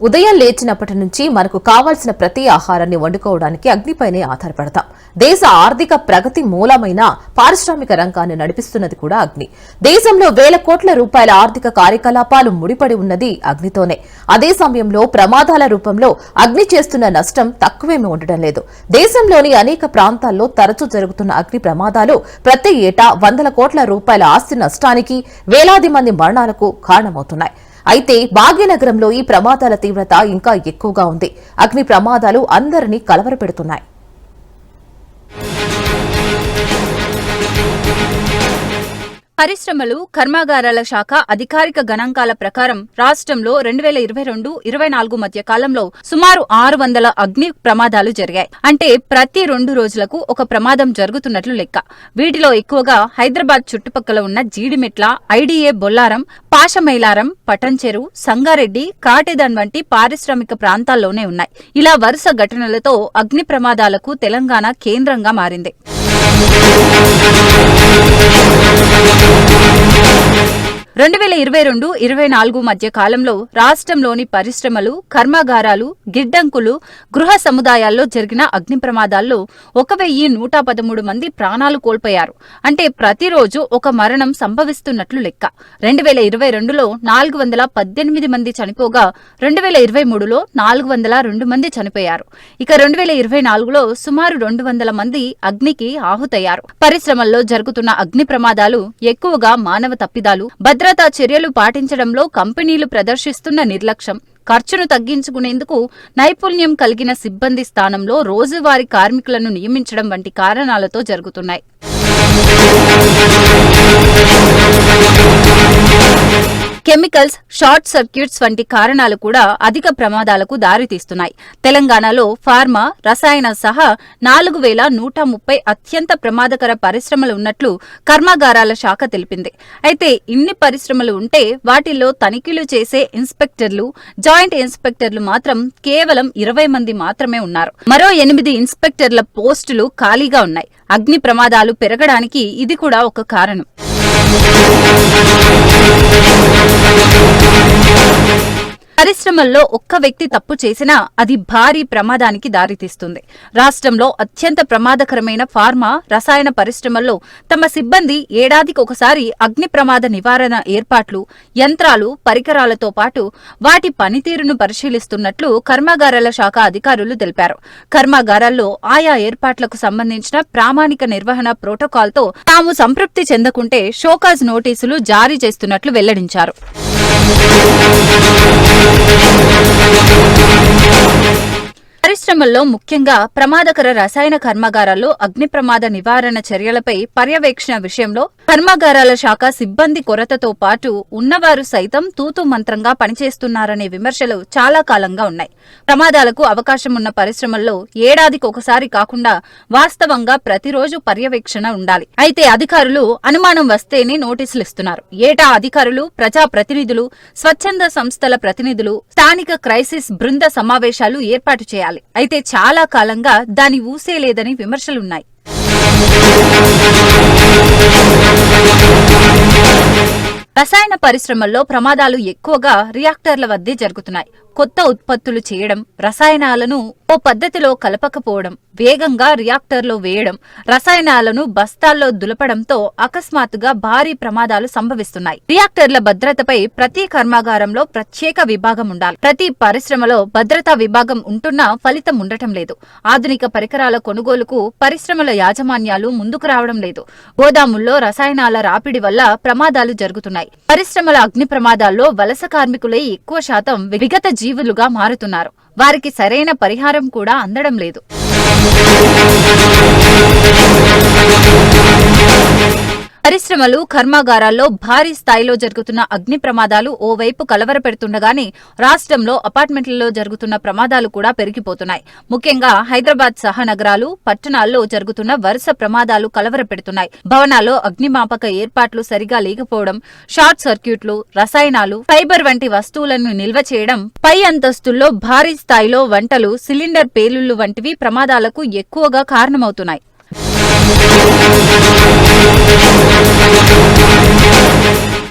ఉదయం లేచినప్పటి నుంచి మనకు కావాల్సిన ప్రతి ఆహారాన్ని వండుకోవడానికి అగ్నిపైనే ఆధారపడతాం. దేశ ఆర్థిక ప్రగతి మూలమైన పారిశ్రామిక రంగాన్ని నడిపిస్తున్నది కూడా అగ్ని. దేశంలో వేల కోట్ల రూపాయల ఆర్థిక కార్యకలాపాలు ముడిపడి ఉన్నది అగ్నితోనే. అదే సమయంలో ప్రమాదాల రూపంలో అగ్ని చేస్తున్న నష్టం తక్కువేమీ ఉండడం లేదు. దేశంలోని అనేక ప్రాంతాల్లో తరచూ జరుగుతున్న అగ్ని ప్రమాదాలు ప్రతి ఏటా వందల కోట్ల రూపాయల ఆస్తి నష్టానికి, వేలాది మంది మరణాలకు కారణమవుతున్నాయి. అయితే భాగ్యనగరంలో ఈ ప్రమాదాల తీవ్రత ఇంకా ఎక్కువగా ఉంది. అగ్ని ప్రమాదాలు అందరినీ కలవరపెడుతున్నాయి. పరిశ్రమలు, కర్మాగారాల శాఖ అధికారిక గణాంకాల ప్రకారం రాష్ట్రంలో 2022-24 మధ్య కాలంలో సుమారు 600 అగ్ని ప్రమాదాలు జరిగాయి. అంటే ప్రతి 2 రోజులకు ఒక ప్రమాదం జరుగుతున్నట్లు లెక్క. వీటిలో ఎక్కువగా హైదరాబాద్ చుట్టుపక్కల ఉన్న జీడిమెట్ల, ఐడీఏ బొల్లారం, పాషమైలారం, పటంచెరు, సంగారెడ్డి, కాటేదాన్ వంటి పారిశ్రామిక ప్రాంతాల్లోనే ఉన్నాయి. ఇలా వరుస ఘటనలతో అగ్ని ప్రమాదాలకు తెలంగాణ కేంద్రంగా మారింది. 2022-24 మధ్య కాలంలో రాష్ట్రంలోని పరిశ్రమలు, కర్మాగారాలు, గిడ్డంకులు, గృహ సముదాయాల్లో జరిగిన అగ్ని ప్రమాదాల్లో 1113 మంది ప్రాణాలు కోల్పోయారు. అంటే ప్రతిరోజు ఒక మరణం సంభవిస్తున్నట్లు లెక్క. 2022లో 418 మంది చనిపోగా 2023లో 402 మంది చనిపోయారు. ఇక 2024లో సుమారు 200 మంది అగ్నికి ఆహుతయ్యారు. పరిశ్రమల్లో జరుగుతున్న అగ్ని ప్రమాదాలు ఎక్కువగా మానవ తప్పిదాలు, భద్రతా చర్యలు పాటించడంలో కంపెనీలు ప్రదర్శిస్తున్న నిర్లక్ష్యం, ఖర్చును తగ్గించుకునేందుకు నైపుణ్యం కలిగిన సిబ్బంది స్థానంలో రోజువారీ కార్మికులను నియమించడం వంటి కారణాలతో జరుగుతున్నాయి. కెమికల్స్, షార్ట్ సర్క్యూట్స్ వంటి కారణాలు కూడా అధిక ప్రమాదాలకు దారితీస్తున్నాయి. తెలంగాణలో ఫార్మా, రసాయన సహా 4130 అత్యంత ప్రమాదకర పరిశ్రమలు ఉన్నట్లు కర్మాగారాల శాఖ తెలిపింది. అయితే ఇన్ని పరిశ్రమలు ఉంటే వాటిల్లో తనిఖీలు చేసే ఇన్స్పెక్టర్లు, జాయింట్ ఇన్స్పెక్టర్లు మాత్రం కేవలం 20 మంది మాత్రమే ఉన్నారు. మరో 8 ఇన్స్పెక్టర్ల పోస్టులు ఖాళీగా ఉన్నాయి. అగ్ని ప్రమాదాలు పెరగడానికి ఇది కూడా ఒక కారణం. పరిశ్రమల్లో ఒక్క వ్యక్తి తప్పు చేసినా అది భారీ ప్రమాదానికి దారితీస్తుంది. రాష్ట్రంలో అత్యంత ప్రమాదకరమైన ఫార్మా, రసాయన పరిశ్రమల్లో తమ సిబ్బంది ఏడాదికి ఒకసారి అగ్ని ప్రమాద నివారణ ఏర్పాట్లు, యంత్రాలు, పరికరాలతో పాటు వాటి పనితీరును పరిశీలిస్తున్నట్లు కర్మాగారాల శాఖ అధికారులు తెలిపారు. కర్మాగారాల్లో ఆయా ఏర్పాట్లకు సంబంధించిన ప్రామాణిక నిర్వహణ ప్రోటోకాల్తో తాము సంతృప్తి చెందకుంటే షోకాజ్ నోటీసులు జారీ చేస్తున్నట్లు వెల్లడించారు. పరిశ్రమల్లో ముఖ్యంగా ప్రమాదకర రసాయన కర్మాగారాల్లో అగ్ని ప్రమాద నివారణ చర్యలపై పర్యవేక్షణ విషయంలో కర్మాగారాల శాఖ సిబ్బంది కొరతతో పాటు ఉన్నవారు సైతం తూతూ మంత్రంగా పనిచేస్తున్నారనే విమర్శలు చాలా కాలంగా ఉన్నాయి. ప్రమాదాలకు అవకాశం ఉన్న పరిశ్రమల్లో ఏడాదికి ఒకసారి కాకుండా వాస్తవంగా ప్రతిరోజు పర్యవేక్షణ ఉండాలి. అయితే అధికారులు అనుమానం వస్తేనే నోటీసులు ఇస్తున్నారు. ఏటా అధికారులు, ప్రజాప్రతినిధులు, స్వచ్ఛంద సంస్థల ప్రతినిధులు స్థానిక క్రైసిస్ బృంద సమావేశాలు ఏర్పాటు చేయాలి. అయితే చాలా కాలంగా దాని ఊసే లేదని విమర్శలున్నాయి. రసాయన పరిశ్రమల్లో ప్రమాదాలు ఎక్కువగా రియాక్టర్ల వద్దే జరుగుతున్నాయి. కొత్త ఉత్పత్తులు చేయడం, రసాయనాలను ఓ పద్ధతిలో కలపకపోవడం, వేగంగా రియాక్టర్లో వేయడం, రసాయనాలను బస్తాల్లో దులపడంతో అకస్మాత్తుగా భారీ ప్రమాదాలు సంభవిస్తున్నాయి. రియాక్టర్ల భద్రతపై ప్రతి కర్మాగారంలో ప్రత్యేక విభాగం ఉండాలి. ప్రతి పరిశ్రమలో భద్రతా విభాగం ఉంటున్నా ఫలితం ఉండటం లేదు. ఆధునిక పరికరాల కొనుగోలుకు పరిశ్రమల యాజమాన్యాలు ముందుకు రావడం లేదు. గోదాముల్లో రసాయనాల రాపిడి వల్ల ప్రమాదాలు జరుగుతున్నాయి. పరిశ్రమల అగ్ని ప్రమాదాల్లో వలస కార్మికులే ఎక్కువ శాతం విగత జీవులుగా మారుతున్నారు. వారికి సరైన పరిహారం కూడా అందడం లేదు. పరిశ్రమలు, కర్మాగారాల్లో భారీ స్థాయిలో జరుగుతున్న అగ్ని ప్రమాదాలు ఓవైపు కలవరపెడుతుండగానే రాష్ట్రంలో అపార్ట్మెంట్లలో జరుగుతున్న ప్రమాదాలు కూడా పెరిగిపోతున్నాయి. ముఖ్యంగా హైదరాబాద్ సహా నగరాలు, పట్టణాల్లో జరుగుతున్న వరుస ప్రమాదాలు కలవరపెడుతున్నాయి. భవనాల్లో అగ్నిమాపక ఏర్పాట్లు సరిగా లేకపోవడం, షార్ట్ సర్క్యూట్లు, రసాయనాలు, ఫైబర్ వంటి వస్తువులను నిల్వ చేయడం, పై అంతస్తుల్లో భారీ స్థాయిలో వంటలు, సిలిండర్ పేలుళ్లు వంటివి ప్రమాదాలకు ఎక్కువగా కారణమవుతున్నాయి.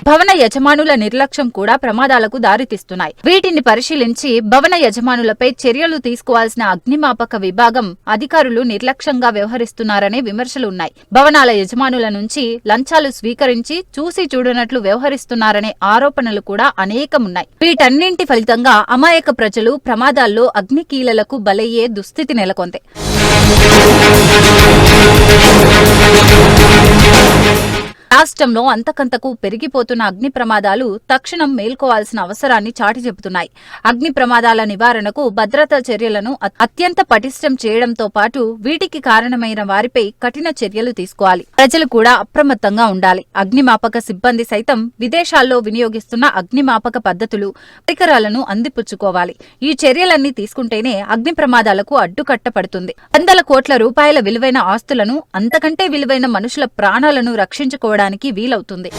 భవన యజమానుల నిర్లక్ష్యం కూడా ప్రమాదాలకు దారితీస్తున్నాయి. వీటిని పరిశీలించి భవన యజమానులపై చర్యలు తీసుకోవాల్సిన అగ్నిమాపక విభాగం అధికారులు నిర్లక్ష్యంగా వ్యవహరిస్తున్నారనే విమర్శలున్నాయి. భవనాల యజమానుల నుంచి లంచాలు స్వీకరించి చూసి చూడనట్లు వ్యవహరిస్తున్నారనే ఆరోపణలు కూడా అనేకమున్నాయి. వీటన్నింటి ఫలితంగా అమాయక ప్రజలు ప్రమాదాల్లో అగ్నికీలలకు బలయ్యే దుస్థితి నెలకొంది. రాష్ట్రంలో అంతకంతకు పెరిగిపోతున్న అగ్ని ప్రమాదాలు తక్షణం మేల్కోవాల్సిన అవసరాన్ని చాటి చెబుతున్నాయి. అగ్ని ప్రమాదాల నివారణకు భద్రతా చర్యలను అత్యంత పటిష్టం చేయడంతో పాటు వీటికి కారణమైన వారిపై కఠిన చర్యలు తీసుకోవాలి. ప్రజలు కూడా అప్రమత్తంగా ఉండాలి. అగ్నిమాపక సిబ్బంది సైతం విదేశాల్లో వినియోగిస్తున్న అగ్నిమాపక పద్ధతులు, పరికరాలను అందిపుచ్చుకోవాలి. ఈ చర్యలన్నీ తీసుకుంటేనే అగ్ని ప్రమాదాలకు అడ్డుకట్టపడుతుంది. వందల కోట్ల రూపాయల విలువైన ఆస్తులను, అంతకంటే విలువైన మనుషుల ప్రాణాలను రక్షించుకోవడానికి వీలవుతుంది.